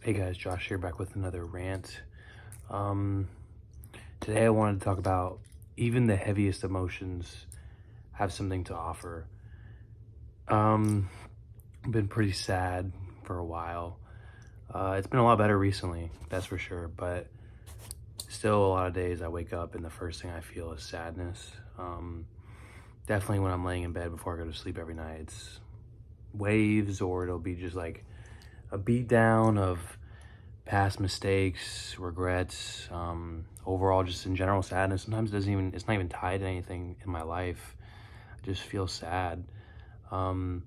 Hey guys, Josh here, back with another rant. Um, Today I wanted to talk about even the heaviest emotions have something to offer. Um, I've been pretty sad for a while. It's been a lot better recently, that's for sure, but still a lot of days I wake up and the first thing I feel is sadness. Definitely when I'm laying in bed before I go to sleep every night, it's waves, or it'll be just like a beat down of past mistakes, regrets, overall just in general sadness. Sometimes it's not even tied to anything in my life. I just feel sad. Um,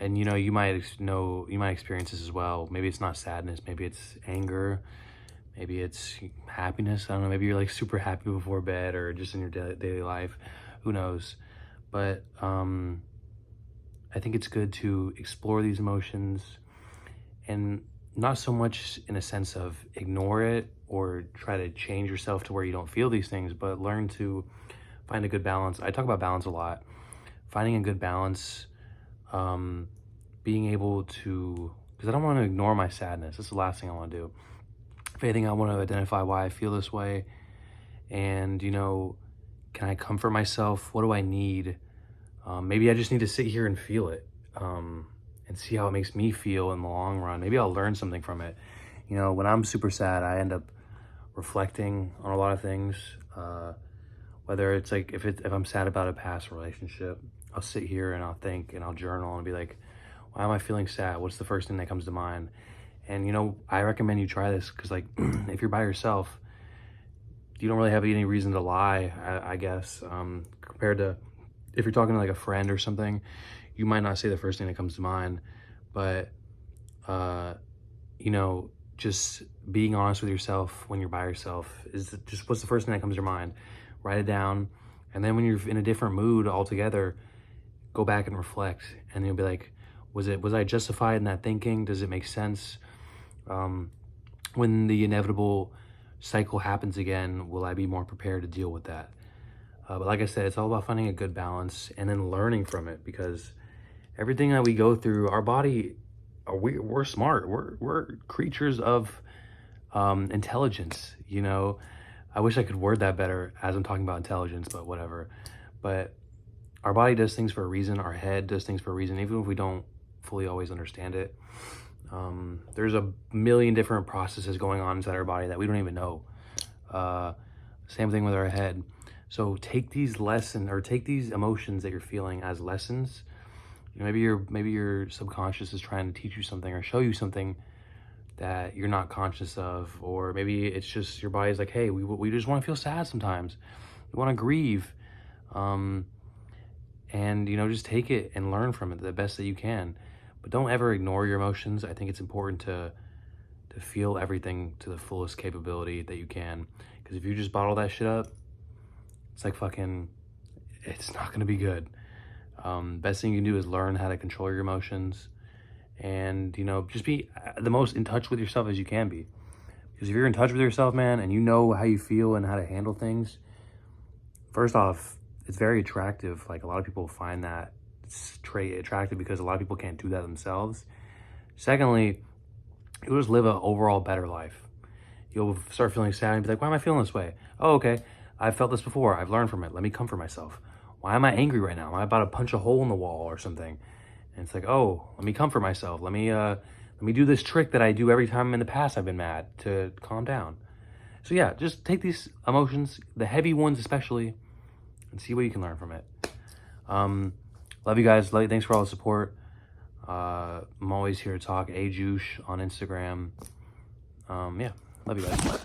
and you might experience this as well. Maybe it's not sadness, maybe it's anger, maybe it's happiness. I don't know, maybe you're like super happy before bed or just in your daily life. Who knows? But I think it's good to explore these emotions, and not so much in a sense of ignore it or try to change yourself to where you don't feel these things, but learn to find a good balance. I talk about balance a lot. Finding a good balance, being able to, because I don't want to ignore my sadness. That's the last thing I want to do. If anything, I want to identify why I feel this way. And, can I comfort myself? What do I need? Maybe I just need to sit here and feel it. And see how it makes me feel in the long run. Maybe I'll learn something from it. When I'm super sad, I end up reflecting on a lot of things. Whether it's like if I'm sad about a past relationship, I'll sit here and I'll think and I'll journal and be like, why am I feeling sad? What's the first thing that comes to mind? And I recommend you try this because, like, if you're by yourself, you don't really have any reason to lie, I guess, compared to if you're talking to like a friend or something. You might not say the first thing that comes to mind, but just being honest with yourself when you're by yourself is just what's the first thing that comes to your mind. Write it down, and then when you're in a different mood altogether, go back and reflect, and you'll be like, was I justified in that thinking? Does it make sense? When the inevitable cycle happens again, will I be more prepared to deal with that? But like I said, it's all about finding a good balance and then learning from it, because everything that we go through, our body, we're smart. We're creatures of intelligence. I wish I could word that better as I'm talking about intelligence, but whatever. But our body does things for a reason. Our head does things for a reason, even if we don't fully always understand it. There's a million different processes going on inside our body that we don't even know. Same thing with our head. So take these emotions that you're feeling as lessons. Maybe your subconscious is trying to teach you something or show you something that you're not conscious of, or maybe it's just your body's like, hey, we just want to feel sad sometimes. We want to grieve, and just take it and learn from it the best that you can. But don't ever ignore your emotions. I think it's important to feel everything to the fullest capability that you can, because if you just bottle that shit up, it's like it's not gonna be good. Best thing you can do is learn how to control your emotions, and just be the most in touch with yourself as you can be. Because if you're in touch with yourself, man, and you know how you feel and how to handle things, first off, it's very attractive. Like, a lot of people find that trait attractive because a lot of people can't do that themselves. Secondly, you'll just live an overall better life. You'll start feeling sad and be like, why am I feeling this way? Oh, okay, I've felt this before. I've learned from it. Let me comfort myself. Why am I angry right now? Am I about to punch a hole in the wall or something? And it's like, oh, let me comfort myself. Let me do this trick that I do every time in the past I've been mad, to calm down. So yeah, just take these emotions, the heavy ones especially, and see what you can learn from it. Love you guys. Thanks for all the support. I'm always here to talk. Ajush on Instagram. Yeah, love you guys.